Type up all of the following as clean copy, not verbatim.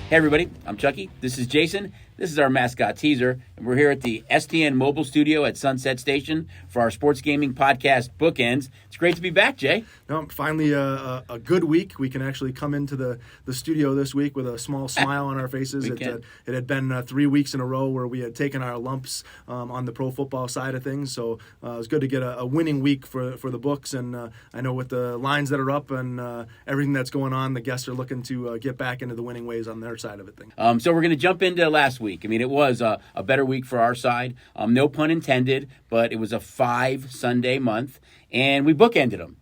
Hey everybody, I'm Chucky. This is Jason. This is our mascot teaser, and we're here at the STN Mobile Studio at Sunset Station for our sports gaming podcast Bookends. It's great to be back, Jay. No, finally a good week. We can actually come into the studio this week with a small smile on our faces. It had been 3 weeks in a row where we had taken our lumps on the pro football side of things, so it was good to get a winning week for the books. And I know with the lines that are up and everything that's going on, the guests are looking to get back into the winning ways on their side of it. So we're going to jump into last week. I mean, it was a better week for our side. No pun intended, but it was a 5-Sunday month, and we bookended them.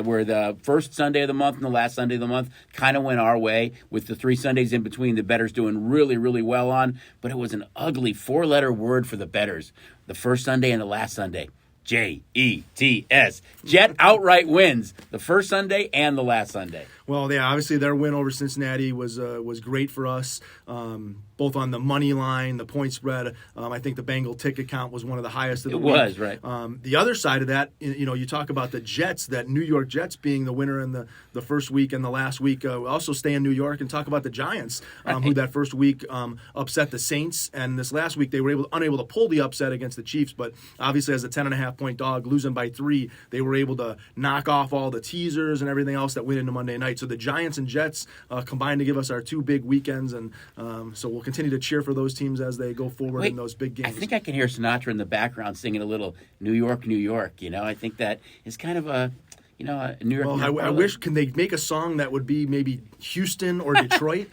Where the first Sunday of the month and the last Sunday of the month kind of went our way, with the 3 Sundays in between the bettors doing really, really well on. But it was an ugly 4-letter word for the bettors. The first Sunday and the last Sunday. Jets. Jet outright wins the first Sunday and the last Sunday. Well, yeah, obviously their win over Cincinnati was great for us, both on the money line, the point spread. I think the Bengal ticket count was one of the highest of the week. It was, right. The other side of that, you talk about the Jets, that New York Jets being the winner in the first week and the last week. We also stay in New York and talk about the Giants, who that first week upset the Saints, and this last week they were unable to pull the upset against the Chiefs, but obviously as a 10.5-point dog, losing by 3, they were able to knock off all the teasers and everything else that went into Monday night. So the Giants and Jets combined to give us our 2 big weekends, and so we'll continue to cheer for those teams as they go forward in those big games. I think I can hear Sinatra in the background singing a little New York, New York. I think that is kind of a New York. Well, I wish, can they make a song that would be maybe Houston or Detroit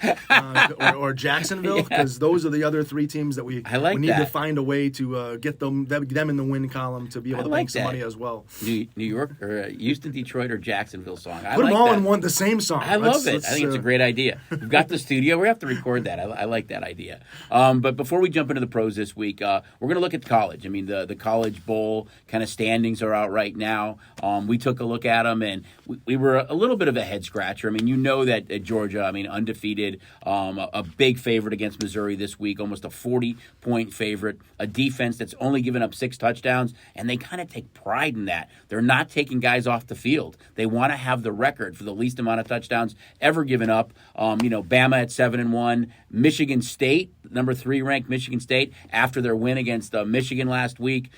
or Jacksonville? Because those are the other 3 teams that we need to find a way to get them in the win column to be able to make some money as well. New York or Houston, Detroit, or Jacksonville song. Put them all in the same song. I love it. I think it's a great idea. We've got the studio. We have to record that. I like that idea. But before we jump into the pros this week, we're going to look at college. I mean, the college bowl kind of standings are out right now. We took a look at them, and we were a little bit of a head scratcher. I mean, that Georgia, undefeated, a big favorite against Missouri this week, almost a 40-point favorite, a defense that's only given up 6 touchdowns, and they kind of take pride in that. They're not taking guys off the field. They want to have the record for the least amount of touchdowns ever given up. Bama at 7-1, Michigan State, number 3 ranked Michigan State, after their win against Michigan last week.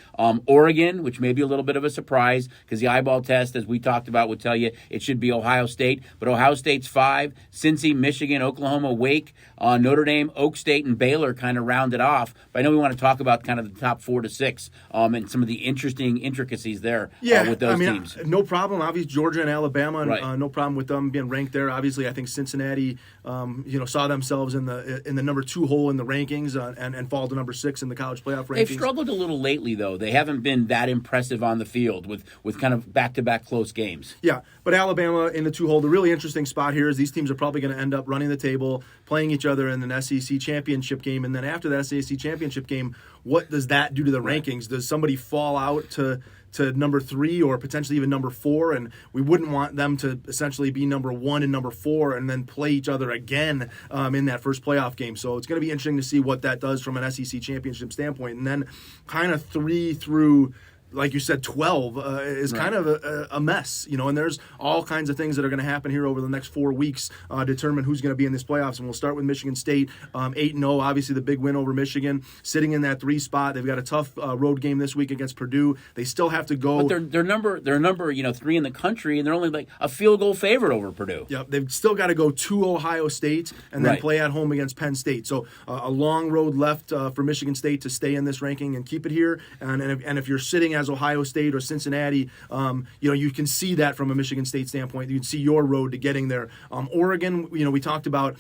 Oregon, which may be a little bit of a surprise because the eyeball test, as we talked about, would tell you it should be Ohio State, but Ohio State's 5. Cincy, Michigan, Oklahoma, Wake, Notre Dame, Oak State, and Baylor kind of rounded off. But I know we want to talk about kind of the top 4 to 6 and some of the interesting intricacies there with those teams. No problem. Obviously, Georgia and Alabama, right. No problem with them being ranked there. Obviously, I think Cincinnati, saw themselves in the number 2 hole in the rankings and fall to number 6 in the college playoff rankings. They've struggled a little lately, though. They haven't been that impressive on the field with kind of back-to-back close games. Yeah, but Alabama in the 2 hole. The really interesting spot here is these teams are probably going to end up running the table, playing each other in an SEC championship game, and then after that SEC championship game, what does that do to the rankings? Does somebody fall out to number 3 or potentially even number 4, and we wouldn't want them to essentially be number 1 and number 4 and then play each other again in that first playoff game. So it's going to be interesting to see what that does from an SEC championship standpoint. And then kind of 3 through, like you said, 12 is kind of a mess, and there's all kinds of things that are going to happen here over the next 4 weeks determine who's going to be in this playoffs. And we'll start with Michigan State, 8-0, obviously the big win over Michigan, sitting in that 3 spot. They've got a tough road game this week against Purdue. They still have to go. But they're number 3 in the country, and they're only like a field goal favorite over Purdue. Yeah, they've still got to go to Ohio State and then play at home against Penn State. So a long road left for Michigan State to stay in this ranking and keep it here. And if you're sitting as Ohio State or Cincinnati, you can see that from a Michigan State standpoint. You can see your road to getting there. Oregon, we talked about,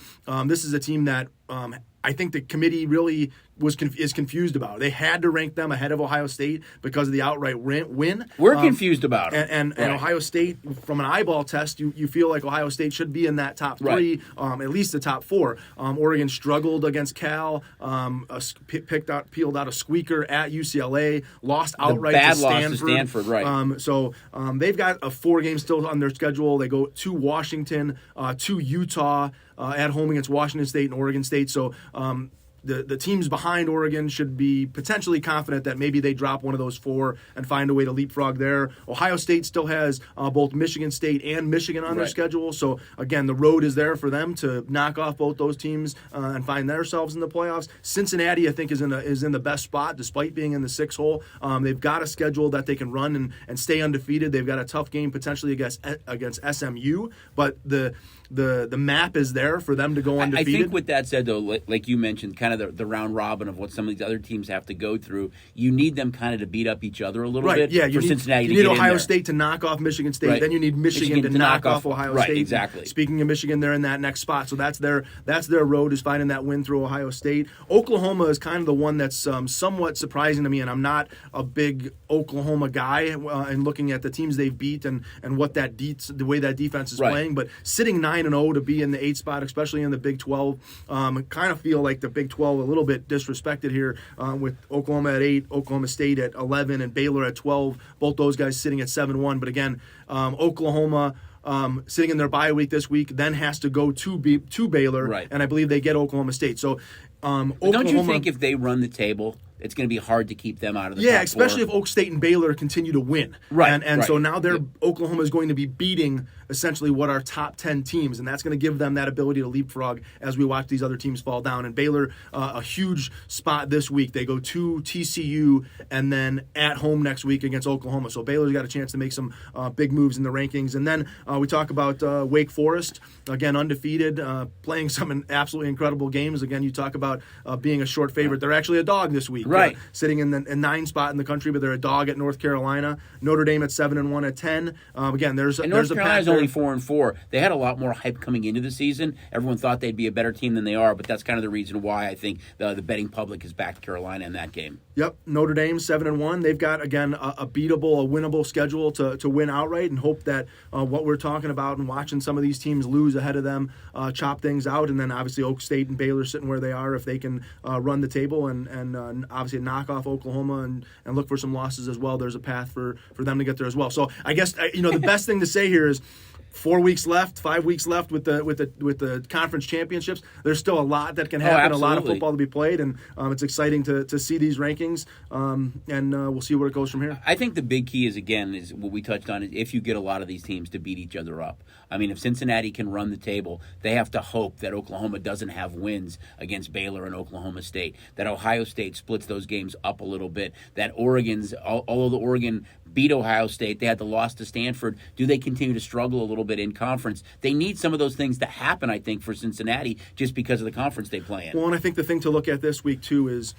this is a team that I think the committee really is confused about. They had to rank them ahead of Ohio State because of the outright win. We're confused about it. And Ohio State, from an eyeball test, you feel like Ohio State should be in that top 3, at least the top 4. Oregon struggled against Cal, peeled out a squeaker at UCLA, lost outright to Stanford. Loss to Stanford, right. So they've got a 4 game still on their schedule. They go to Washington, to Utah, at home against Washington State and Oregon State. So the teams behind Oregon should be potentially confident that maybe they drop one of those 4 and find a way to leapfrog there. Ohio State still has both Michigan State and Michigan on their schedule. So, again, the road is there for them to knock off both those teams and find themselves in the playoffs. Cincinnati, I think, is in the best spot despite being in the 6 hole. They've got a schedule that they can run and stay undefeated. They've got a tough game potentially against SMU, but the map is there for them to go undefeated. I think with that said, though, like you mentioned, kind of the round robin of what some of these other teams have to go through, you need them kind of to beat up each other a little bit for Cincinnati to get in there. You need Ohio State to knock off Michigan State. Then you need Michigan to knock off Ohio State. Exactly. Speaking of Michigan, they're in that next spot. So that's their road, is finding that win through Ohio State. Oklahoma is kind of the one that's somewhat surprising to me, and I'm not a big Oklahoma guy in looking at the teams they've beat and what the way that defense is playing. But sitting 9-0 to be in the 8th spot, especially in the Big 12, kind of feel like the Big 12 a little bit disrespected here with Oklahoma at 8, Oklahoma State at 11, and Baylor at 12. Both those guys sitting at 7-1. But again, Oklahoma sitting in their bye week this week, then has to go to Baylor, and I believe they get Oklahoma State. So, Oklahoma, don't you think if they run the table, it's going to be hard to keep them out of the top especially 4? if Oak State and Baylor continue to win. So now Oklahoma is going to be beating essentially what are top 10 teams, and that's going to give them that ability to leapfrog as we watch these other teams fall down. And Baylor, a huge spot this week. They go to TCU and then at home next week against Oklahoma. So Baylor's got a chance to make some big moves in the rankings. And then we talk about Wake Forest, again, undefeated, playing some absolutely incredible games. Again, you talk about being a short favorite. They're actually a dog this week. Sitting in the 9th spot in the country, but they're a dog at North Carolina. Notre Dame at 7-1 at 10. Again, there's a Carolina's only 4-4. They had a lot more hype coming into the season. Everyone thought they'd be a better team than they are, but that's kind of the reason why I think the betting public has backed Carolina in that game. Yep, Notre Dame 7-1. They've got, again, a beatable, a winnable schedule to win outright, and hope that what we're talking about and watching some of these teams lose ahead of them chop things out. And then obviously Oak State and Baylor sitting where they are, if they can run the table and obviously knock off Oklahoma and look for some losses as well. There's a path for them to get there as well. So I guess the best thing to say here is 4 weeks left, 5 weeks left with the conference championships. There's still a lot that can happen, a lot of football to be played, and it's exciting to see these rankings, and we'll see where it goes from here. I think the big key is what we touched on, is if you get a lot of these teams to beat each other up. I mean, if Cincinnati can run the table, they have to hope that Oklahoma doesn't have wins against Baylor and Oklahoma State, that Ohio State splits those games up a little bit, that although the Oregon beat Ohio State, they had the loss to Stanford, do they continue to struggle a little bit in conference? They need some of those things to happen, I think, for Cincinnati, just because of the conference they play in. Well, and I think the thing to look at this week, too, is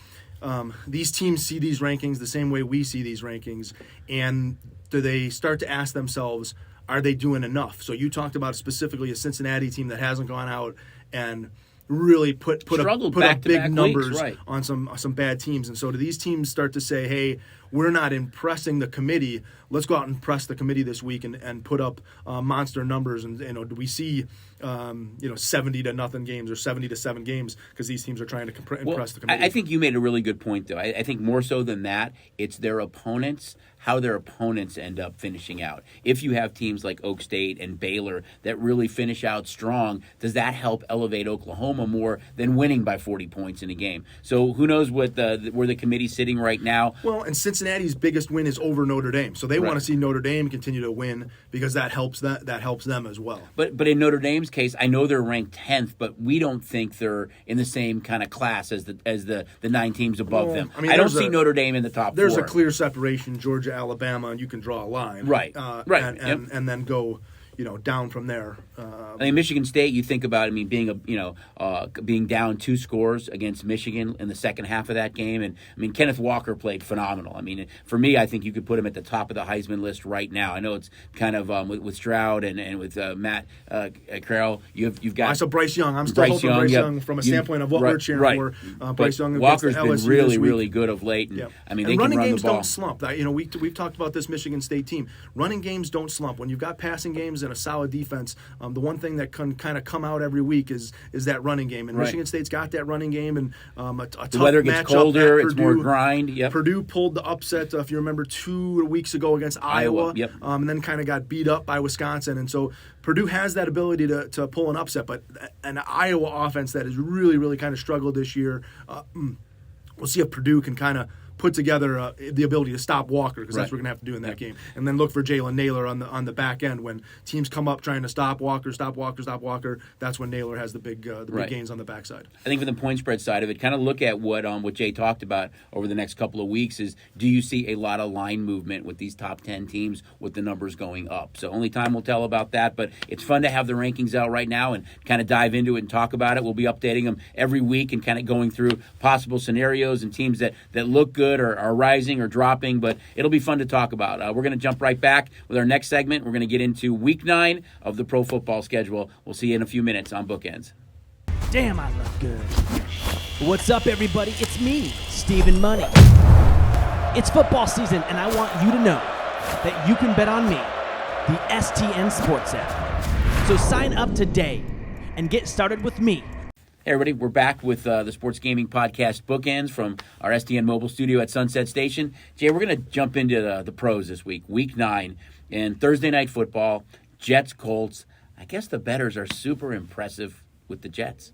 these teams see these rankings the same way we see these rankings, and do they start to ask themselves, are they doing enough? So you talked about specifically a Cincinnati team that hasn't gone out and really put up big numbers on some bad teams. And so do these teams start to say, hey, we're not impressing the committee, let's go out and impress the committee this week and put up monster numbers? And do we see 70-0 games or 70-7 games because these teams are trying to impress the committee? I think you made a really good point, though. I think more so than that, it's their opponents, how their opponents end up finishing out. If you have teams like Oak State and Baylor that really finish out strong, does that help elevate Oklahoma more than winning by 40 points in a game? So who knows where the committee's sitting right now? Well, and Cincinnati's biggest win is over Notre Dame, so they want to see Notre Dame continue to win because that helps them as well. But in Notre Dame's case, I know they're ranked 10th, but we don't think they're in the same kind of class as the 9 teams above them. I don't see Notre Dame in the top 4. There's a clear separation, Georgia, Alabama, and you can draw a line, and then go down from there. I mean, Michigan State, you think about, being down 2 scores against Michigan in the second half of that game. And, Kenneth Walker played phenomenal. For me, I think you could put him at the top of the Heisman list right now. I know it's kind of with Stroud and with Matt Carroll. You've got... I saw Bryce Young. I'm still hoping Bryce Young from a standpoint of what we're cheering for. Bryce Young Walker's been really, really good of late. And, they can running run games the ball. don't slump. We've talked about this Michigan State team. Running games don't slump. When you've got passing games and a solid defense, the one thing that can kind of come out every week is that running game. And Michigan State's got that running game, and a tough the weather gets colder, it's more grind. Yep. Purdue pulled the upset, if you remember, 2 weeks ago against Iowa. Yep. And then kind of got beat up by Wisconsin. And so Purdue has that ability to pull an upset, but an Iowa offense that has really, really kind of struggled this year. We'll see if Purdue can kind of put together the ability to stop Walker, because that's what we're going to have to do in that game. And then look for Jalen Naylor on the back end. When teams come up trying to stop Walker, that's when Naylor has the big gains on the backside. I think for the point spread side of it, kind of look at what Jay talked about over the next couple of weeks is, do you see a lot of line movement with these top 10 teams with the numbers going up? So only time will tell about that, but it's fun to have the rankings out right now and kind of dive into it and talk about it. We'll be updating them every week and kind of going through possible scenarios and teams that look good or are rising or dropping, but it'll be fun to talk about. We're going to jump right back with our next segment. We're going to get into week 9 of the pro football schedule. We'll see you in a few minutes on Bookends. Damn, I look good. What's up, everybody? It's me, Stephen Money. It's football season, and I want you to know that you can bet on me, the STN Sports App. So sign up today and get started with me. Hey everybody, we're back with the Sports Gaming Podcast Bookends from our STN mobile studio at Sunset Station. Jay, we're going to jump into the pros this week, week 9, and Thursday night football, Jets, Colts. I guess the bettors are super impressive with the Jets.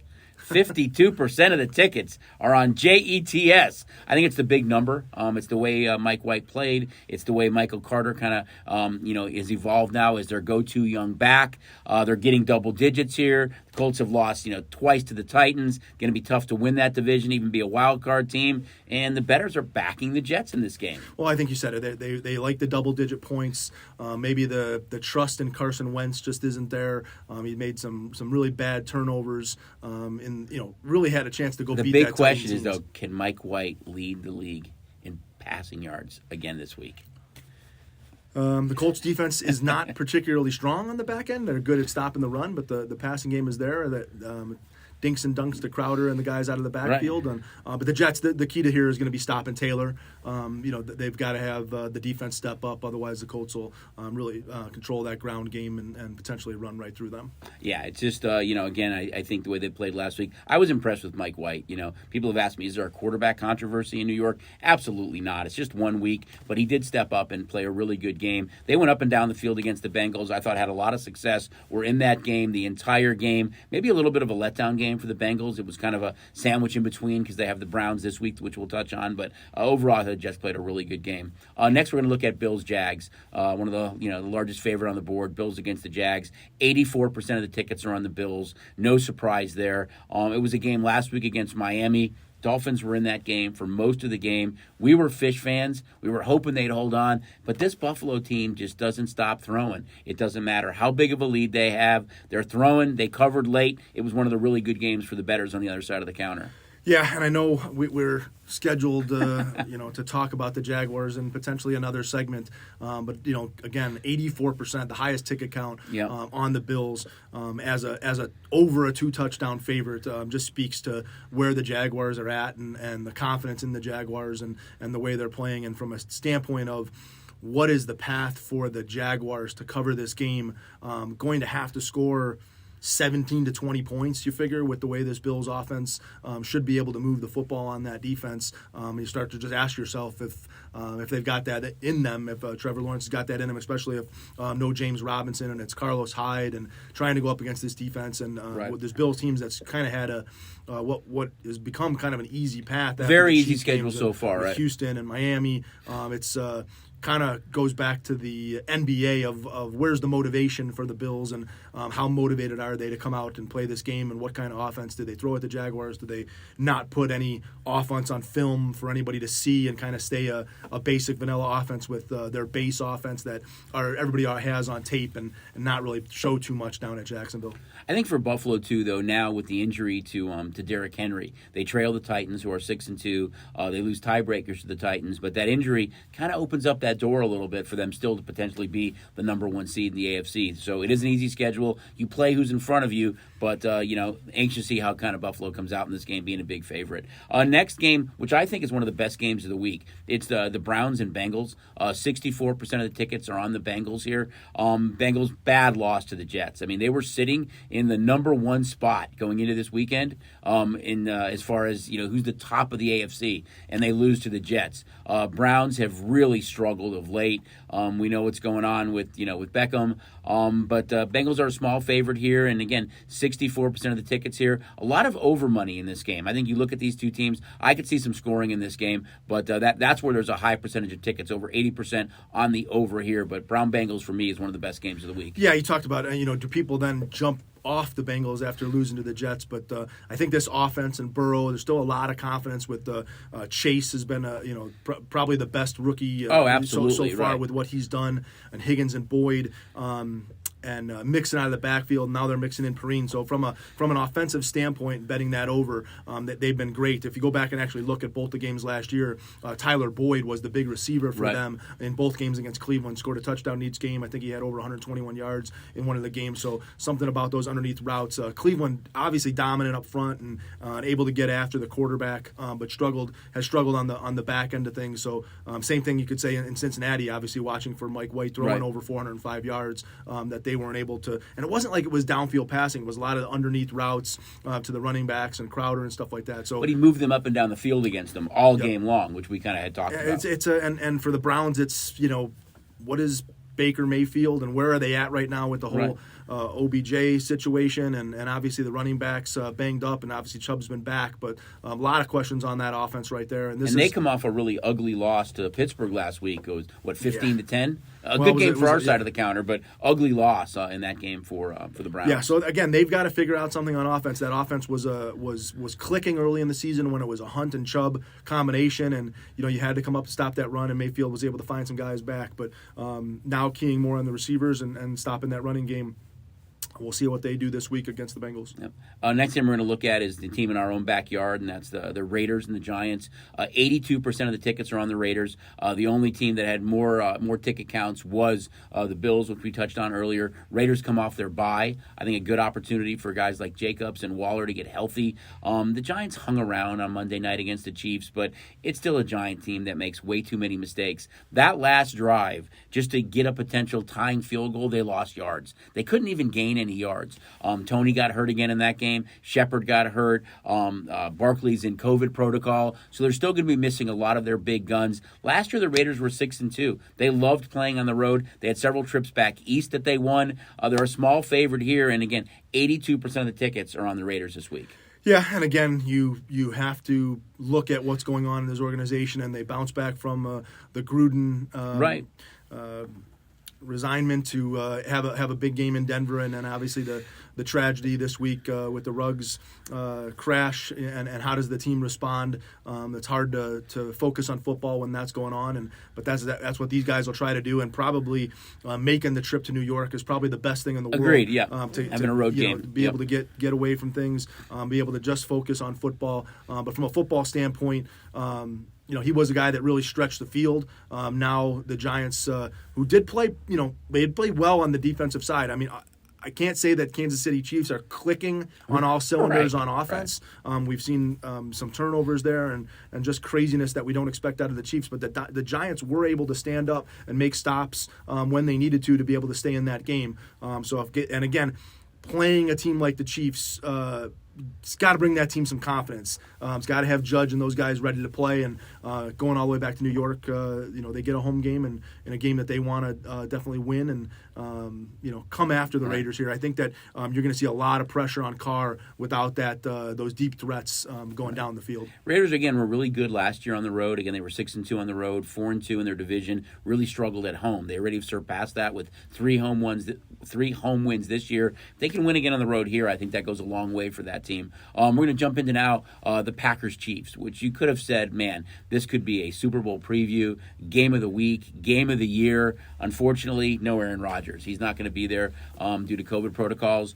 52% of the tickets are on JETS. I think it's the big number. It's the way Mike White played. It's the way Michael Carter kind of, is evolved now as their go-to young back. They're getting double digits here. The Colts have lost, twice to the Titans. Going to be tough to win that division, even be a wild card team. And the bettors are backing the Jets in this game. Well, I think you said it. They like the double-digit points. Maybe the trust in Carson Wentz just isn't there. He made some really bad turnovers. Really had a chance to go beat that. The big question is, though, can Mike White lead the league in passing yards again this week? The Colts defense is not particularly strong on the back end. They're good at stopping the run, but the passing game is there. That dinks and dunks to Crowder and the guys out of the backfield. Right. But the Jets, the key to here is going to be stopping Taylor. They've got to have the defense step up. Otherwise, the Colts will really control that ground game and potentially run right through them. Yeah, it's just, again, I think the way they played last week, I was impressed with Mike White. People have asked me, is there a quarterback controversy in New York? Absolutely not. It's just 1 week, but he did step up and play a really good game. They went up and down the field against the Bengals. I thought had a lot of success. Were in that game the entire game. Maybe a little bit of a letdown game for the Bengals. It was kind of a sandwich in between because they have the Browns this week, which we'll touch on. But overall, the Jets played a really good game. Next, we're going to look at Bills-Jags. One of the the largest favorite on the board. Bills against the Jags. 84% of the tickets are on the Bills. No surprise there. It was a game last week against Miami. Dolphins were in that game for most of the game. We were Fish fans. We were hoping they'd hold on. But this Buffalo team just doesn't stop throwing. It doesn't matter how big of a lead they have. They're throwing. They covered late. It was one of the really good games for the bettors on the other side of the counter. Yeah, and I know we're scheduled, to talk about the Jaguars in potentially another segment. But again, 84%, the highest ticket count on the Bills as a over a 2-touchdown favorite, just speaks to where the Jaguars are at and the confidence in the Jaguars and the way they're playing. And from a standpoint of what is the path for the Jaguars to cover this game, going to have to score 17 to 20 points, you figure, with the way this Bills offense should be able to move the football on that defense. You start to just ask yourself if they've got that in them, if Trevor Lawrence has got that in him, especially if no James Robinson and it's Carlos Hyde and trying to go up against this defense. And with this Bills teams that's kind of had what has become kind of an easy path. Very easy schedule so far, right? Houston and Miami. It's kind of goes back to the NBA of where's the motivation for the Bills and how motivated are they to come out and play this game, and what kind of offense did they throw at the Jaguars? Did they not put any offense on film for anybody to see and kind of stay a basic vanilla offense with their base offense that everybody has on tape and not really show too much down at Jacksonville? I think for Buffalo too, though, now with the injury to Derrick Henry, they trail the Titans, who are 6-2. They lose tiebreakers to the Titans, but that injury kind of opens up that that door a little bit for them still to potentially be the number one seed in the AFC. So it is an easy schedule. You play who's in front of you, but, anxious to see how kind of Buffalo comes out in this game, being a big favorite. Next game, which I think is one of the best games of the week, it's the Browns and Bengals. 64% of the tickets are on the Bengals here. Bengals, bad loss to the Jets. I mean, they were sitting in the number one spot going into this weekend as far as, who's the top of the AFC, and they lose to the Jets. Browns have really struggled of late. We know what's going on with Beckham, but Bengals are a small favorite here, and again, 64% of the tickets here. A lot of over money in this game. I think you look at these two teams, I could see some scoring in this game, but that's where there's a high percentage of tickets, over 80% on the over here. But Brown Bengals for me is one of the best games of the week. Yeah, you talked about do people then jump off the Bengals after losing to the Jets? But I think this offense and Burrow, there's still a lot of confidence with Chase has been probably the best rookie absolutely, so far right. with what he's done, and Higgins and Boyd. And mixing out of the backfield. Now they're mixing in Perrine. So from an offensive standpoint, betting that over, that they've been great. If you go back and actually look at both the games last year, Tyler Boyd was the big receiver for them in both games against Cleveland. Scored a touchdown each game. I think he had over 121 yards in one of the games. So something about those underneath routes. Cleveland obviously dominant up front and able to get after the quarterback, but has struggled on the back end of things. So same thing you could say in Cincinnati. Obviously watching for Mike White throwing over 405 yards that they weren't able to, and it wasn't like it was downfield passing. It was a lot of underneath routes to the running backs and Crowder and stuff like that. So, but he moved them up and down the field against them all game long, which we kind of had talked about. And for the Browns, it's what is Baker Mayfield and where are they at right now with the whole OBJ situation and obviously the running backs banged up, and obviously Chubb's been back, but a lot of questions on that offense right there. And they come off a really ugly loss to Pittsburgh last week. It was 15-10. Good game for our side of the counter, but ugly loss in that game for the Browns. Yeah, so again, they've got to figure out something on offense. That offense was clicking early in the season when it was a Hunt and Chubb combination, and you had to come up to stop that run, and Mayfield was able to find some guys back. But now keying more on the receivers and stopping that running game. We'll see what they do this week against the Bengals. Yep. Next thing we're going to look at is the team in our own backyard, and that's the Raiders and the Giants. 82% of the tickets are on the Raiders. The only team that had more ticket counts was the Bills, which we touched on earlier. Raiders come off their bye. I think a good opportunity for guys like Jacobs and Waller to get healthy. The Giants hung around on Monday night against the Chiefs, but it's still a Giant team that makes way too many mistakes. That last drive, just to get a potential tying field goal, they lost yards. They couldn't even gain any yards. Tony got hurt again in that game. Shepard got hurt. Barkley's in COVID protocol. So they're still going to be missing a lot of their big guns. Last year, the Raiders were 6-2. They loved playing on the road. They had several trips back east that they won. They're a small favorite here. And again, 82% of the tickets are on the Raiders this week. Yeah, and again, you have to look at what's going on in this organization, and they bounce back from the Gruden resignment to have a big game in Denver, and then obviously the tragedy this week with the Ruggs crash, and how does the team respond? It's hard to focus on football when that's going on, but that's what these guys will try to do, and probably making the trip to New York is probably the best thing in the world. Agreed, yeah. Having a road game. To be able to get away from things, be able to just focus on football. But from a football standpoint, he was a guy that really stretched the field. Now the Giants, who did play, they had played well on the defensive side. I mean, I can't say that Kansas City Chiefs are clicking on all cylinders on offense. Right. We've seen some turnovers there and just craziness that we don't expect out of the Chiefs. But the Giants were able to stand up and make stops when they needed to be able to stay in that game. And again, playing a team like the Chiefs, it's got to bring that team some confidence. It's got to have Judge and those guys ready to play. And going all the way back to New York, they get a home game and in a game that they want to definitely win and come after the Raiders here. I think that you're going to see a lot of pressure on Carr without that those deep threats going down the field. Raiders again were really good last year on the road. Again, they were 6-2 on the road, 4-2 in their division. Really struggled at home. They already surpassed that with 3 home wins this year. If they can win again on the road here, I think that goes a long way for that team. We're going to jump into now the Packers-Chiefs, which you could have said, man, this could be a Super Bowl preview, game of the week, game of the year. Unfortunately, no Aaron Rodgers. He's not going to be there due to COVID protocols.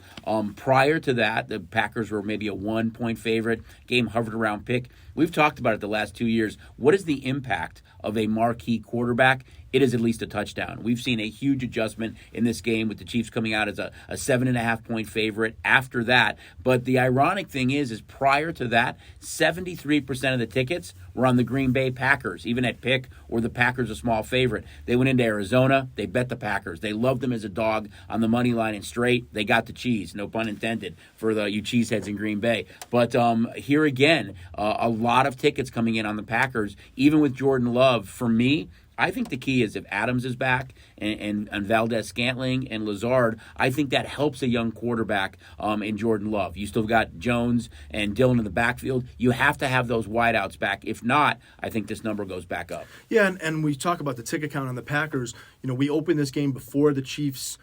Prior to that, the Packers were maybe a 1-point favorite. Game hovered around pick. We've talked about it the last 2 years. What is the impact of a marquee quarterback? It is at least a touchdown. We've seen a huge adjustment in this game with the Chiefs coming out as a 7.5-point favorite after that. But the ironic thing is prior to that, 73% of the tickets were on the Green Bay Packers, even at pick or the Packers a small favorite. They went into Arizona, they bet the Packers. They loved them as a dog on the money line and straight. They got the cheese, no pun intended, for you cheeseheads in Green Bay. But here again, a lot of tickets coming in on the Packers, even with Jordan Love. For me, I think the key is if Adams is back and Valdez-Scantling and Lazard, I think that helps a young quarterback in Jordan Love. You still got Jones and Dillon in the backfield. You have to have those wideouts back. If not, I think this number goes back up. Yeah, and we talk about the ticket count on the Packers. We opened this game before the Chiefs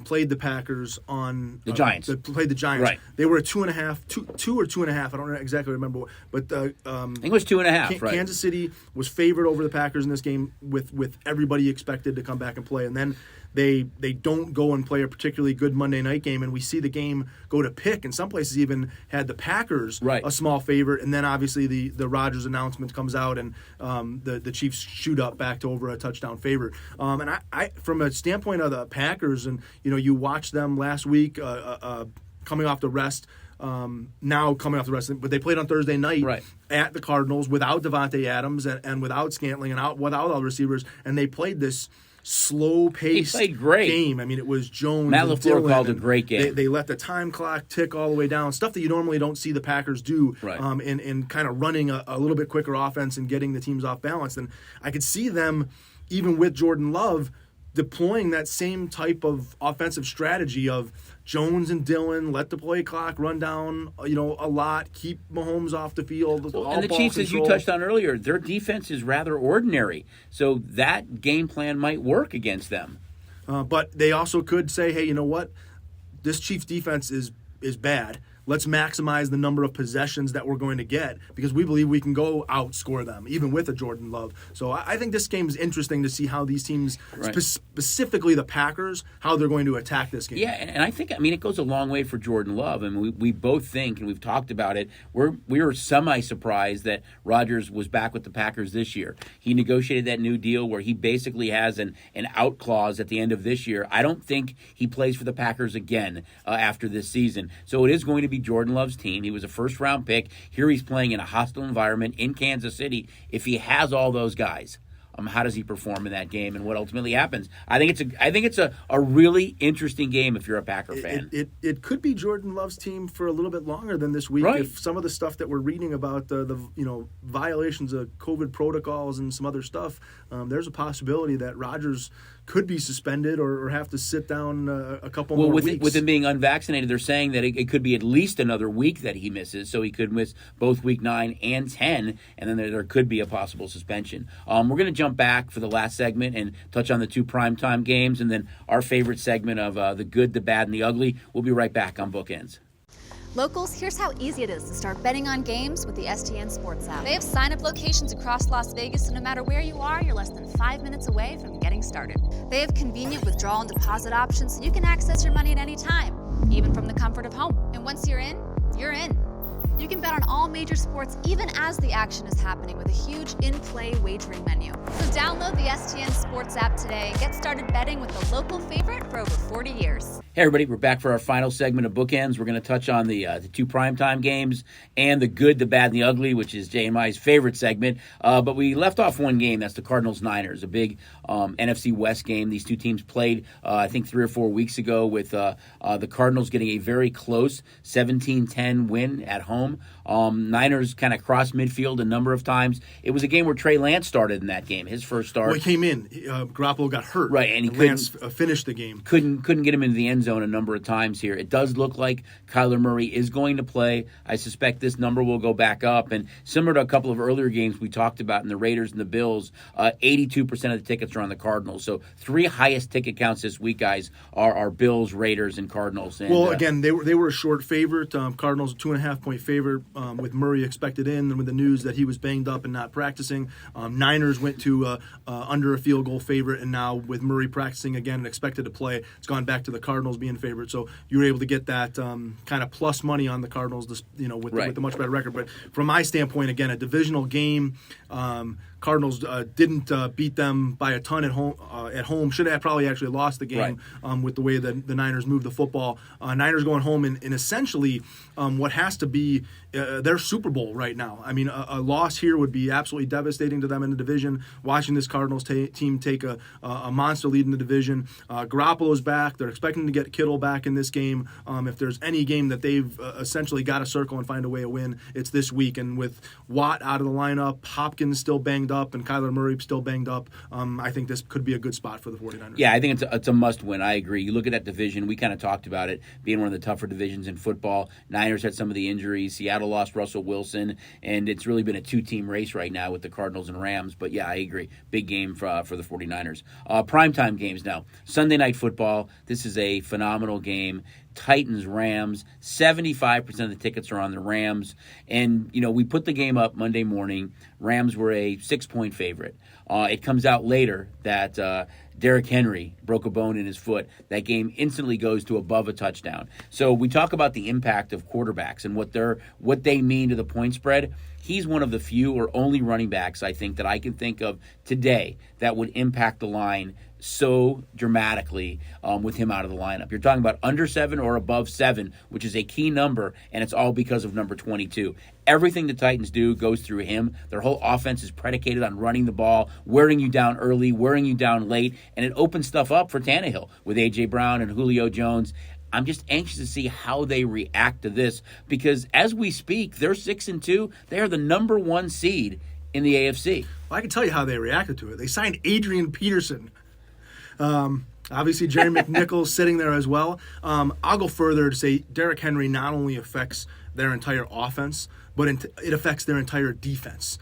played the Packers on the Giants. They played the Giants. Right. They were a 2.5, two or 2.5. I don't exactly remember, but I think it was 2.5. Right. Kansas City was favored over the Packers in this game with everybody expected to come back and play, and then they don't go and play a particularly good Monday night game, and we see the game go to pick. In some places, even had the Packers a small favorite, and then obviously the Rodgers announcement comes out, and the Chiefs shoot up back to over a touchdown favorite. And I from a standpoint of the Packers, and you watched them last week coming off the rest. Now coming off the rest, but they played on Thursday night at the Cardinals without Devontae Adams and without Scantling and without all the receivers, and they played this slow-paced game. I mean, it was Jones Matt and LaFleur Dillon, called a great game. They let the time clock tick all the way down, stuff that you normally don't see the Packers do in kind of running a little bit quicker offense and getting the teams off balance. And I could see them, even with Jordan Love, deploying that same type of offensive strategy of Jones and Dillon, let the play clock run down, a lot, keep Mahomes off the field. And the Chiefs, as you touched on earlier, their defense is rather ordinary. So that game plan might work against them. But they also could say, hey, you know what? This Chiefs defense is bad. Let's maximize the number of possessions that we're going to get because we believe we can go outscore them, even with a Jordan Love. So I think this game is interesting to see how these teams, specifically the Packers, how they're going to attack this game. Yeah, and I think, it goes a long way for Jordan Love. I mean, we both think, and we've talked about it, we were semi-surprised that Rodgers was back with the Packers this year. He negotiated that new deal where he basically has an out clause at the end of this year. I don't think he plays for the Packers again after this season. So it is going to be Jordan Love's team. He was a first-round pick. Here he's playing in a hostile environment in Kansas City. If he has all those guys, how does he perform in that game and what ultimately happens? I think it's a really interesting game if you're a Packer fan. It could be Jordan Love's team for a little bit longer than this week. If some of the stuff that we're reading about the violations of COVID protocols and some other stuff, there's a possibility that Rodgers could be suspended or have to sit down a couple more weeks. With him being unvaccinated, they're saying that it could be at least another week that he misses, so he could miss both Week 9 and 10, and then there could be a possible suspension. We're going to jump back for the last segment and touch on the two primetime games, and then our favorite segment of the good, the bad, and the ugly. We'll be right back on Bookends. Locals, here's how easy it is to start betting on games with the STN Sports App. They have sign-up locations across Las Vegas, so no matter where you are, you're less than 5 minutes away from getting started. They have convenient withdrawal and deposit options, so you can access your money at any time, even from the comfort of home. And once you're in, you're in. You can bet on all major sports even as the action is happening with a huge in-play wagering menu. So download the STN Sports App today and get started betting with the local favorite for over 40 years. Hey everybody, we're back for our final segment of Bookends. We're going to touch on the two primetime games and the good, the bad, and the ugly, which is JMI's favorite segment. But we left off one game, that's the Cardinals-Niners, a big NFC West game. These two teams played, I think, 3 or 4 weeks ago with the Cardinals getting a very close 17-10 win at home. Niners kind of crossed midfield a number of times. It was a game where Trey Lance started in that game, his first start. Well, he came in. Garoppolo got hurt. Right, and Lance finished the game. Couldn't get him into the end zone a number of times here. It does look like Kyler Murray is going to play. I suspect this number will go back up. And similar to a couple of earlier games we talked about in the Raiders and the Bills, 82% of the tickets are on the Cardinals. So 3 highest ticket counts this week, guys, are Bills, Raiders, and Cardinals. And, again, they were a short favorite. Cardinals a 2.5-point favorite. favorite with Murray expected in, and with the news that he was banged up and not practicing. Niners went to under a field goal favorite, and now with Murray practicing again and expected to play, it's gone back to the Cardinals being favorite. So you were able to get that kind of plus money on the Cardinals, with the much better record. But from my standpoint, again, a divisional game. Cardinals didn't beat them by a ton at home. Should have probably actually lost the game with the way that the Niners moved the football. Niners going home in essentially what has to be their Super Bowl right now. I mean, a loss here would be absolutely devastating to them in the division. Watching this Cardinals team take a monster lead in the division. Garoppolo's back. They're expecting to get Kittle back in this game. If there's any game that they've essentially got to circle and find a way to win, it's this week. And with Watt out of the lineup, Hopkins still banged up, and Kyler Murray still banged up, I think this could be a good spot for the 49ers. Yeah, I think it's a must-win. I agree. You look at that division, we kind of talked about it being one of the tougher divisions in football. Niners had some of the injuries. Seattle lost Russell Wilson, and it's really been a two-team race right now with the Cardinals and Rams. But, yeah, I agree. Big game for the 49ers. Primetime games now. Sunday Night Football. This is a phenomenal game. Titans-Rams, 75% of the tickets are on the Rams. And, we put the game up Monday morning. Rams were a 6-point favorite. It comes out later that Derrick Henry broke a bone in his foot. That game instantly goes to above a touchdown. So we talk about the impact of quarterbacks and what they mean to the point spread. He's one of the few or only running backs, I think, that I can think of today that would impact the line so dramatically with him out of the lineup. You're talking about under 7 or above 7, which is a key number, and it's all because of number 22. Everything the Titans do goes through him. Their whole offense is predicated on running the ball, wearing you down early, wearing you down late, and it opens stuff up for Tannehill with A.J. Brown and Julio Jones. I'm just anxious to see how they react to this because as we speak, they're 6-2. They are the number 1 seed in the AFC. Well, I can tell you how they reacted to it. They signed Adrian Peterson. Obviously, Jerry McNichols sitting there as well. I'll go further to say Derrick Henry not only affects their entire offense, but it affects their entire defense.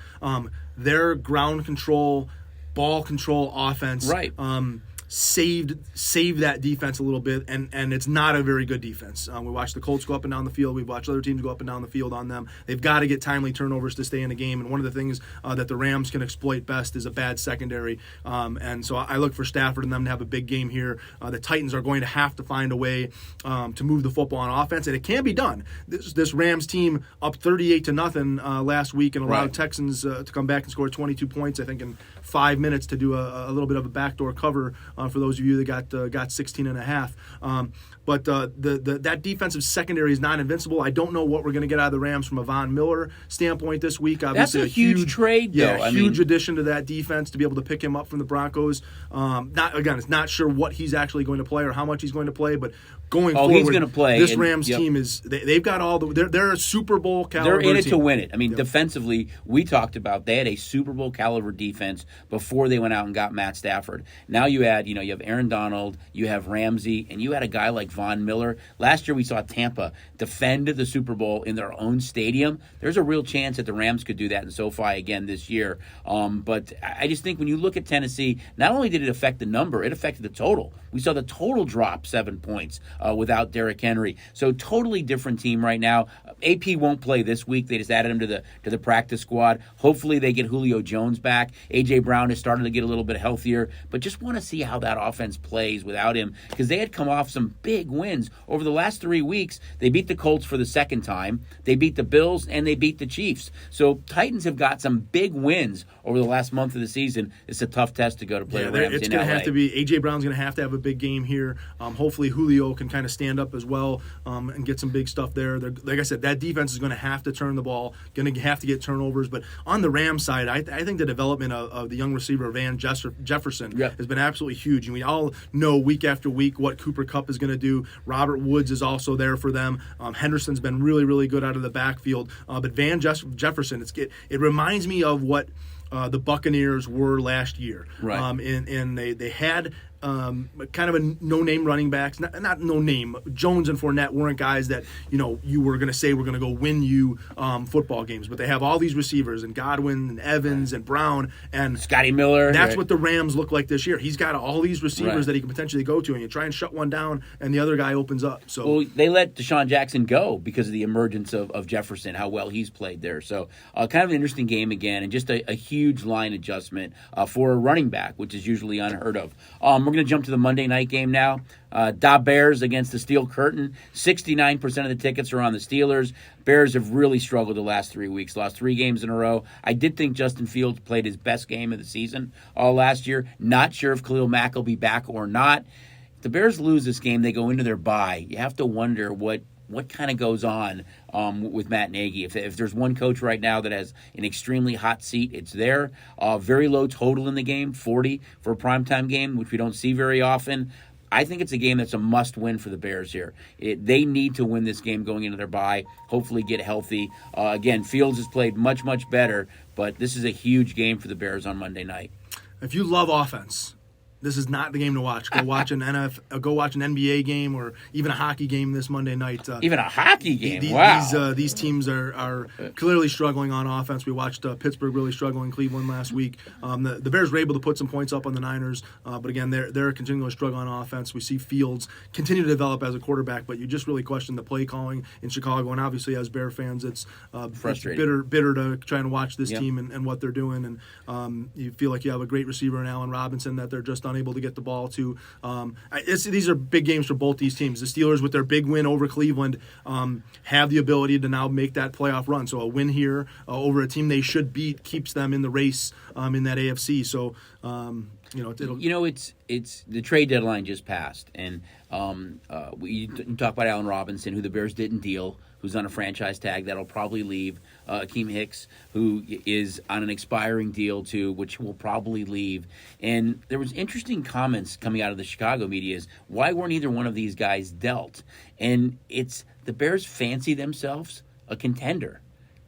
Their ground control, ball control offense saved that defense a little bit, and it's not a very good defense. We watched the Colts go up and down the field. We've watched other teams go up and down the field on them. They've got to get timely turnovers to stay in the game, and one of the things that the Rams can exploit best is a bad secondary, and so I look for Stafford and them to have a big game here. The Titans are going to have to find a way to move the football on offense, and it can be done. This Rams team up 38-0 last week and allowed Texans to come back and score 22 points, I think, in 5 minutes to do a little bit of a backdoor cover for those of you that got 16 and a half. But that defensive secondary is not invincible. I don't know what we're going to get out of the Rams from a Von Miller standpoint this week. Obviously, that's a huge trade, though. Yeah, huge addition to that defense to be able to pick him up from the Broncos. It's not sure what he's actually going to play or how much he's going to play, but going forward, he's going to play. This Rams team they've got all they're a Super Bowl caliber They're in it team to win it. I mean, defensively, we talked about they had a Super Bowl caliber defense before they went out and got Matt Stafford. Now you add, you have Aaron Donald, you have Ramsey, and you had a guy like Von Miller. Last year we saw Tampa defend the Super Bowl in their own stadium. There's a real chance that the Rams could do that in SoFi again this year. But I just think when you look at Tennessee, not only did it affect the number, it affected the total. We saw the total drop 7 points without Derrick Henry. So totally different team right now. AP won't play this week. They just added him to the practice squad. Hopefully they get Julio Jones back. A.J. Brown is starting to get a little bit healthier, but just want to see how that offense plays without him because they had come off some big wins. Over the last 3 weeks, they beat the Colts for the second time. They beat the Bills, and they beat the Chiefs. So Titans have got some big wins over the last month of the season. It's a tough test to go to play the Rams in LA. It's going to have to be A.J. Brown's going to have a big game here. Hopefully Julio can kind of stand up as well and get some big stuff there. Like I said, that defense is going to have to turn the ball, going to have to get turnovers. But on the Rams side, I think the development of the young receiver Van Jefferson has been absolutely huge. And we all know week after week what Cooper Kupp is going to do. Robert Woods is also there for them. Henderson's been really, really good out of the backfield. But Van Jefferson, it reminds me of what the Buccaneers were last year. Right. And they had kind of a no-name running backs. Not no-name. Jones and Fournette weren't guys that, you were going to say were going to go win you football games. But they have all these receivers, and Godwin and Evans and Brown. And Scotty Miller. That's what the Rams look like this year. He's got all these receivers that he can potentially go to, and you try and shut one down, and the other guy opens up. So Well, they let Deshaun Jackson go because of the emergence of Jefferson, how well he's played there. So kind of an interesting game again, and just a huge line adjustment for a running back, which is usually unheard of. We're going to jump to the Monday night game now. Da Bears against the Steel Curtain. 69% of the tickets are on the Steelers. Bears have really struggled the last 3 weeks, lost 3 games in a row. I did think Justin Fields played his best game of the season last year. Not sure if Khalil Mack will be back or not. If the Bears lose this game, they go into their bye. You have to wonder what kind of goes on with Matt Nagy. If there's one coach right now that has an extremely hot seat, it's there. Very low total in the game, 40 for a primetime game, which we don't see very often. I think it's a game that's a must-win for the Bears here. They need to win this game going into their bye, hopefully get healthy. Again, Fields has played much, much better, but this is a huge game for the Bears on Monday night. If you love offense, this is not the game to watch. Go watch an NBA game or even a hockey game this Monday night. Even a hockey game, wow. These teams are clearly struggling on offense. We watched Pittsburgh really struggle in Cleveland last week. The Bears were able to put some points up on the Niners, but again, they're continuing to struggle on offense. We see Fields continue to develop as a quarterback, but you just really question the play calling in Chicago. And obviously, as Bear fans, it's frustrating. bitter to try and watch this team and what they're doing. And you feel like you have a great receiver in Allen Robinson that they're just unable to get the ball to. These are big games for both these teams. The Steelers, with their big win over Cleveland, have the ability to now make that playoff run. So a win here over a team they should beat keeps them in the race in that AFC. So it's the trade deadline just passed, and we talk about Allen Robinson, who the Bears didn't deal, who's on a franchise tag that'll probably leave. Akeem Hicks, who is on an expiring deal too, which will probably leave. And there was interesting comments coming out of the Chicago media is, why weren't either one of these guys dealt? And it's the Bears fancy themselves a contender,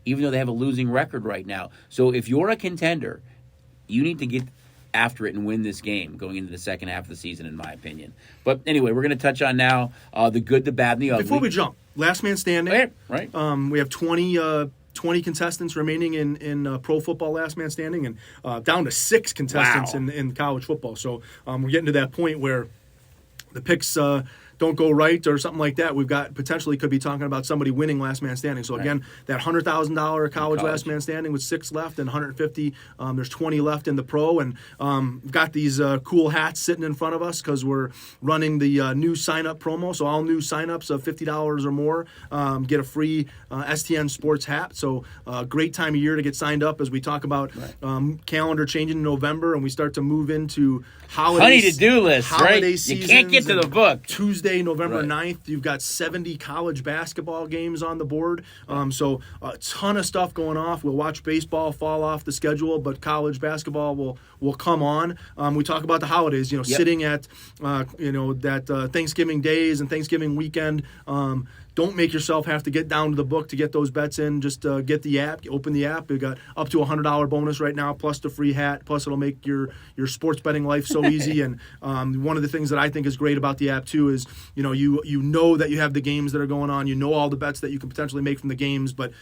even though they have a losing record right now. So if you're a contender, you need to get after it and win this game going into the second half of the season, in my opinion. But anyway, we're going to touch on now the good, the bad, and the ugly. Before we jump, last man standing. Right. We have 20 contestants remaining in pro football last man standing, and down to 6 contestants in college football. So we're getting to that point where the picks don't go right or something like that. We've got potentially could be talking about somebody winning last man standing. So again, that $100,000 college last man standing with 6 left and 150. There's 20 left in the pro, and we've got these cool hats sitting in front of us because we're running the new sign up promo. So all new signups of $50 or more get a free STN Sports hat. So great time of year to get signed up as we talk about calendar changing in November and we start to move into holiday to-do list, right? You can't get to the book. Tuesday, November 9th, you've got 70 college basketball games on the board. So a ton of stuff going off. We'll watch baseball fall off the schedule, but college basketball will come on. We talk about the holidays, sitting at, that Thanksgiving days and Thanksgiving weekend. Don't make yourself have to get down to the book to get those bets in. Just get the app, open the app. We've got up to $100 bonus right now, plus the free hat. Plus it'll make your sports betting life so easy. And one of the things that I think is great about the app too is, you know that you have the games that are going on. You know all the bets that you can potentially make from the games. But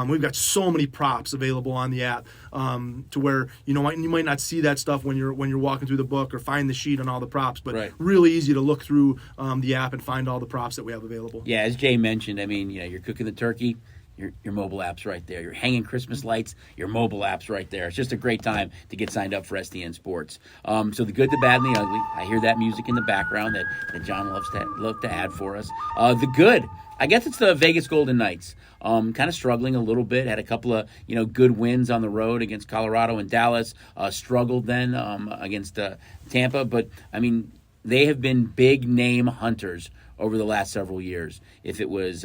we've got so many props available on the app to where you might not see that stuff when you're walking through the book or find the sheet on all the props. But really easy to look through the app and find all the props that we have available. Yeah, as Jay mentioned, you're cooking the turkey, your mobile app's right there. You're hanging Christmas lights, your mobile app's right there. It's just a great time to get signed up for STN Sports. So the good, the bad, and the ugly. I hear that music in the background that John loves to add for us. The good, I guess it's the Vegas Golden Knights. Kind of struggling a little bit. Had a couple of good wins on the road against Colorado and Dallas. Struggled then against Tampa, but they have been big name hunters over the last several years. If it was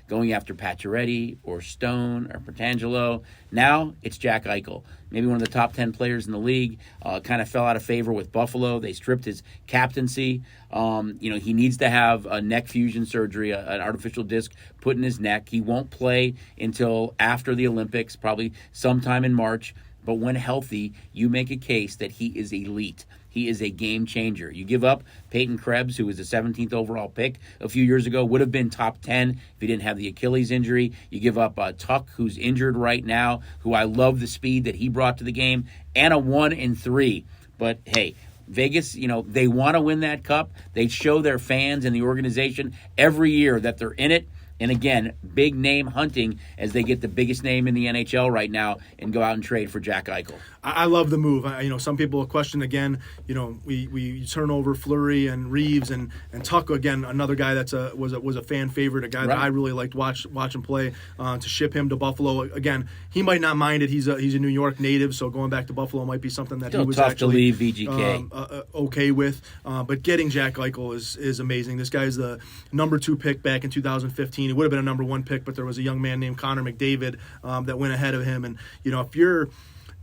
going after Pacioretty or Stone or Petrangelo, now it's Jack Eichel. Maybe one of the top 10 players in the league. Kind of fell out of favor with Buffalo. They stripped his captaincy. He needs to have a neck fusion surgery, an artificial disc put in his neck. He won't play until after the Olympics, probably sometime in March. but when healthy, you make a case that he is elite. He is a game changer. You give up Peyton Krebs, who was the 17th overall pick a few years ago, would have been top 10 if he didn't have the Achilles injury. You give up Tuck, who's injured right now, who I love the speed that he brought to the game, and a 1-3. But hey, Vegas, they want to win that cup. They show their fans and the organization every year that they're in it. And again, big name hunting as they get the biggest name in the NHL right now and go out and trade for Jack Eichel. I love the move. Some people will question again. We turn over Fleury and Reeves and Tuck again. Another guy that's was a fan favorite, a guy that I really liked watch him play. To ship him to Buffalo again, he might not mind it. He's a New York native, so going back to Buffalo might be something that Still he was tough actually to leave VGK. Okay with. But getting Jack Eichel is amazing. This guy's the number 2 pick back in 2015. He would have been a number 1 pick, but there was a young man named Connor McDavid that went ahead of him. And if you're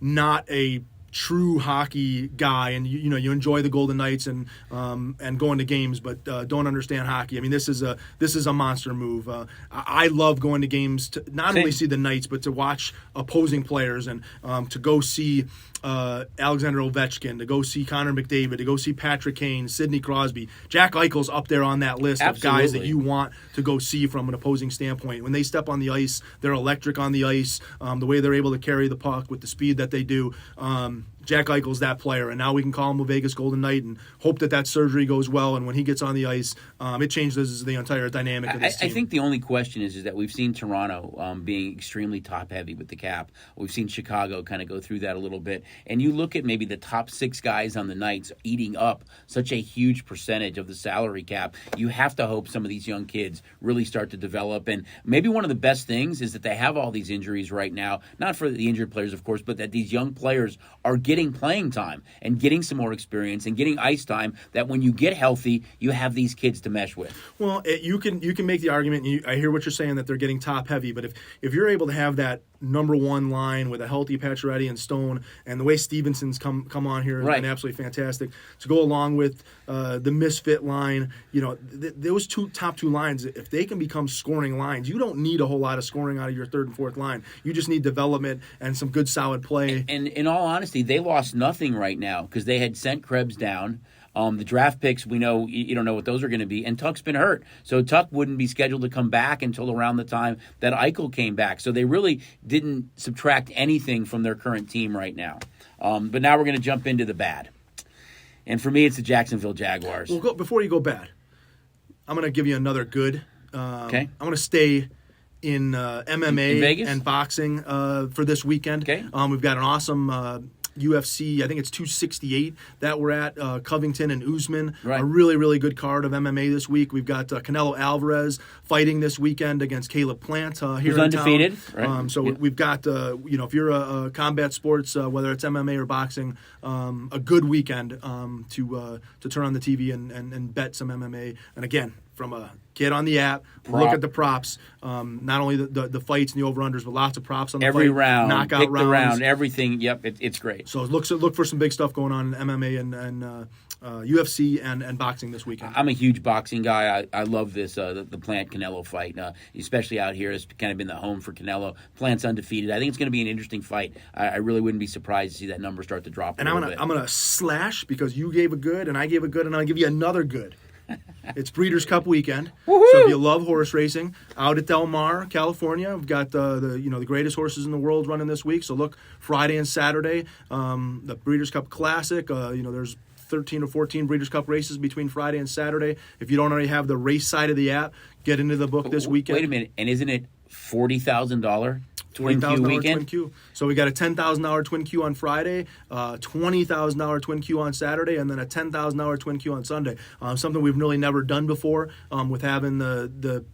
not a true hockey guy and you enjoy the Golden Knights and going to games but don't understand hockey, I mean this is a monster move. I love going to games to not only see the Knights but to watch opposing players and to go see Alexander Ovechkin, to go see Connor McDavid, to go see Patrick Kane, Sidney Crosby. Jack Eichel's up there on that list of guys that you want to go see from an opposing standpoint. When they step on the ice, they're electric on the ice. The way they're able to carry the puck with the speed that they do. Jack Eichel's that player, and now we can call him a Vegas Golden Knight and hope that surgery goes well, and when he gets on the ice, it changes the entire dynamic of this team. I think the only question is that we've seen Toronto being extremely top-heavy with the cap. We've seen Chicago kind of go through that a little bit, and you look at maybe the top 6 guys on the Knights eating up such a huge percentage of the salary cap. You have to hope some of these young kids really start to develop, and maybe one of the best things is that they have all these injuries right now, not for the injured players, of course, but that these young players are getting playing time and getting some more experience and getting ice time, that when you get healthy, you have these kids to mesh with. Well, you can make the argument, and I hear what you're saying, that they're getting top heavy, but if you're able to have that number 1 line with a healthy Pacioretty and Stone, and the way Stevenson's come on here has been absolutely fantastic, to go along with the misfit line, those top two lines, if they can become scoring lines, you don't need a whole lot of scoring out of your 3rd and 4th line. You just need development and some good solid play. And in all honesty, they lost nothing right now because they had sent Krebs down. The draft picks, we know you don't know what those are going to be, and Tuck's been hurt, so Tuck wouldn't be scheduled to come back until around the time that Eichel came back. So they really didn't subtract anything from their current team right now. But now we're going to jump into the bad, and for me, it's the Jacksonville Jaguars. Well, before you go bad, I'm going to give you another good. Okay. I'm going to stay in MMA in and boxing for this weekend. Okay. We've got an awesome UFC, I think it's 268 that we're at, Covington and Usman. Right. A really, really good card of MMA this week. We've got Canelo Alvarez fighting this weekend against Caleb Plant here Who's in undefeated. town. Right. So we've got, if you're a combat sports, whether it's MMA or boxing, a good weekend to turn on the TV and bet some MMA. And again, from a get on the app, look at the props. Not only the fights and the over-unders, but lots of props on the every fight, round, knockout pick rounds. the round, everything. Yep, it's great. So look for some big stuff going on in MMA and UFC and boxing this weekend. I'm a huge boxing guy. I love this the Plant Canelo fight, especially out here. It's kind of been the home for Canelo. Plant's undefeated. I think it's going to be an interesting fight. I really wouldn't be surprised to see that number start to drop. And I'm gonna slash because you gave a good and I gave a good and I'll give you another good. It's Breeders' Cup weekend. Woo-hoo! So if you love horse racing, out at Del Mar, California, we've got the greatest horses in the world running this week. So look, Friday and Saturday, the Breeders' Cup Classic. There's 13 or 14 Breeders' Cup races between Friday and Saturday. If you don't already have the race side of the app, get into the book this weekend. Wait a minute, and isn't it $40,000 Twin Q $20,000 weekend? Twin Q. So we got a $10,000 Twin Q on Friday, $20,000 Twin Q on Saturday, and then a $10,000 Twin Q on Sunday. Something we've really never done before with having the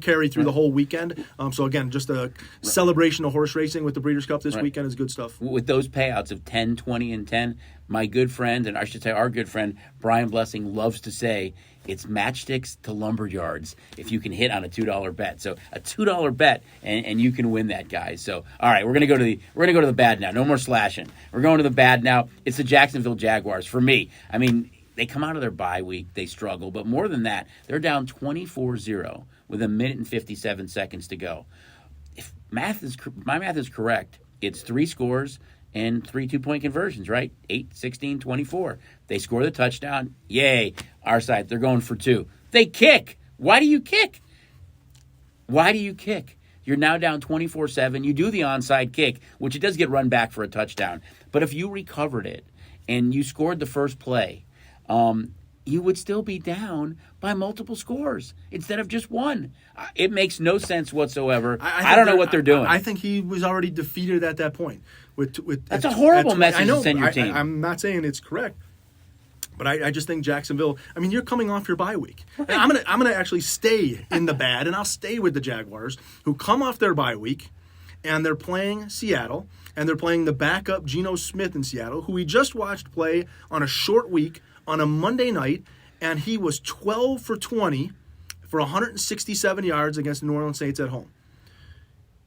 carry through the whole weekend. So again, just a celebration of horse racing with the Breeders' Cup this weekend is good stuff. With those payouts of 10, 20, and 10, my good friend, and I should say our good friend, Brian Blessing, loves to say it's matchsticks to lumberyards if you can hit on a $2 bet. So a $2 bet, and you can win that, guys. So all right, we're gonna go to the bad now. No more slashing. We're going to the bad now. It's the Jacksonville Jaguars. For me, I mean, they come out of their bye week, they struggle, but more than that, they're down 24-0 with 1 minute and 57 seconds to go. If my math is correct, it's 3 scores and 3 2-point conversions, right? 8, 16, 24. They score the touchdown. Yay. Our side, they're going for 2. They kick. Why do you kick? Why do you kick? You're now down 24-7. You do the onside kick, which it does get run back for a touchdown. But if you recovered it and you scored the first play, you would still be down by multiple scores instead of just one. It makes no sense whatsoever. I don't know what they're doing. I think he was already defeated at that point. That's a horrible message to send your team. I'm not saying it's correct. But I just think Jacksonville. I mean, you're coming off your bye week. Right. And I'm gonna actually stay in the bad, and I'll stay with the Jaguars, who come off their bye week, and they're playing Seattle, and they're playing the backup Geno Smith in Seattle, who we just watched play on a short week on a Monday night, and he was 12 for 20 for 167 yards against the New Orleans Saints at home.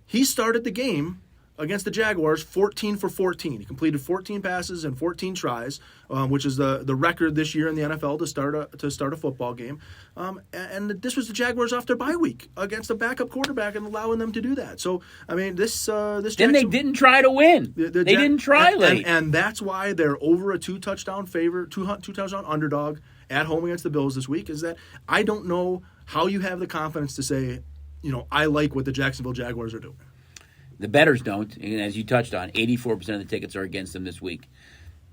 He started the game against the Jaguars 14 for 14. He completed 14 passes and 14 tries, which is the record this year in the NFL to start a football game. And this was the Jaguars off their bye week against a backup quarterback and allowing them to do that. So, I mean, this then they didn't try to win. They didn't try late. And that's why they're over a 2-touchdown favorite, 2-touchdown underdog at home against the Bills this week, is that I don't know how you have the confidence to say, I like what the Jacksonville Jaguars are doing. The bettors don't, and as you touched on, 84% of the tickets are against them this week.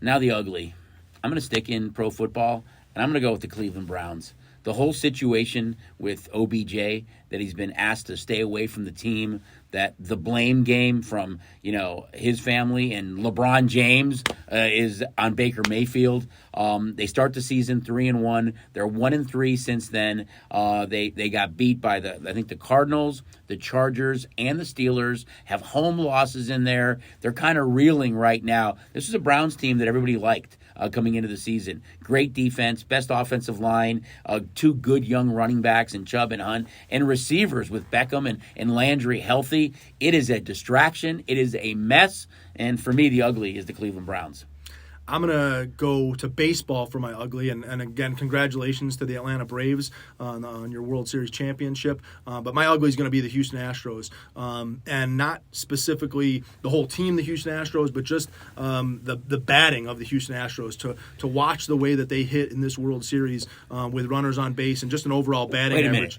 Now the ugly. I'm going to stick in pro football, and I'm going to go with the Cleveland Browns. The whole situation with OBJ, that he's been asked to stay away from the team, that the blame game from his family and LeBron James is on Baker Mayfield. They start the season 3-1. They're 1-3 since then. They got beat by the Cardinals, the Chargers, and the Steelers. Have home losses in there. They're kind of reeling right now. This is a Browns team that everybody liked coming into the season. Great defense, best offensive line, 2 good young running backs in Chubb and Hunt, and receivers with Beckham and Landry healthy. It is a distraction. It is a mess. And for me, the ugly is the Cleveland Browns. I'm going to go to baseball for my ugly. And again, congratulations to the Atlanta Braves on your World Series championship. But my ugly is going to be the Houston Astros. And not specifically the whole team, the Houston Astros, but just the batting of the Houston Astros. To watch the way that they hit in this World Series with runners on base and just an overall batting Wait a average. Minute.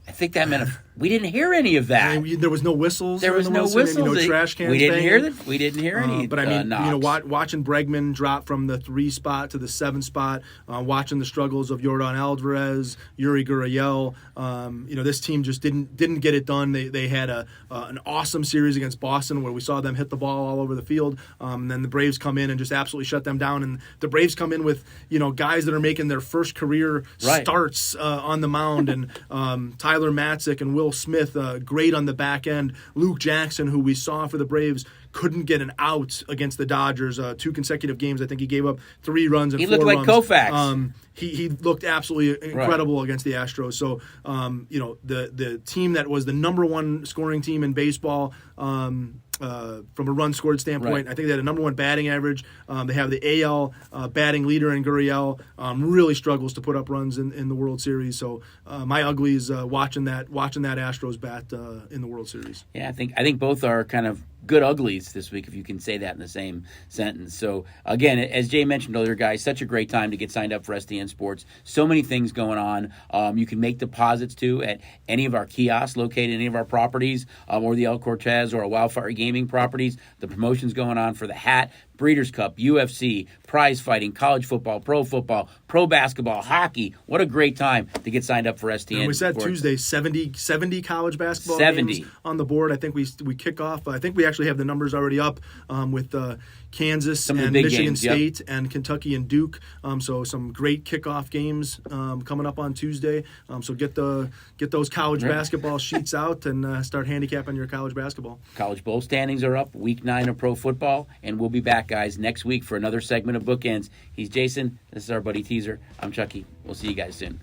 I think that meant we didn't hear any of that. There was no whistles. There was no whistles. And, trash cans. We didn't banging. hear that. We didn't hear any. But I mean, knocks. Watching Bregman drop from the 3 spot to the 7 spot, watching the struggles of Yordan Alvarez, Yuri Gurriel. This team just didn't get it done. They had an awesome series against Boston where we saw them hit the ball all over the field. Then the Braves come in and just absolutely shut them down. And the Braves come in with guys that are making their first career starts on the mound, and Tyler Matzik and Will Smith, great on the back end. Luke Jackson, who we saw for the Braves, couldn't get an out against the Dodgers 2 consecutive games. I think he gave up 3 runs and 4 runs. He looked like Koufax. He looked absolutely incredible against the Astros. So, the team that was the number 1 scoring team in baseball from a run scored standpoint, I think they had a number 1 batting average. They have the AL batting leader in Gurriel. Really struggles to put up runs in the World Series. So my ugly is watching that Astros bat in the World Series. Yeah, I think both are kind of good uglies this week, if you can say that in the same sentence. So, again, as Jay mentioned earlier, guys, such a great time to get signed up for STN Sports. So many things going on. You can make deposits, too, at any of our kiosks located in any of our properties, or the El Cortez or our Wildfire Gaming properties. The promotions going on for the hat, Breeders' Cup, UFC, prize fighting, college football, pro basketball, hockey. What a great time to get signed up for STN. And we said Sports. Tuesday, 70 college basketball games on the board. I think we kick off. I think we actually have the numbers already up with Kansas and Michigan State and Kentucky and Duke. So some great kickoff games coming up on Tuesday. So get those college basketball sheets out and start handicapping your college basketball. College bowl standings are up, week 9 of pro football, and we'll be back, guys, next week for another segment of Bookends. He's Jason. This is our buddy Teaser. I'm Chucky. We'll see you guys soon.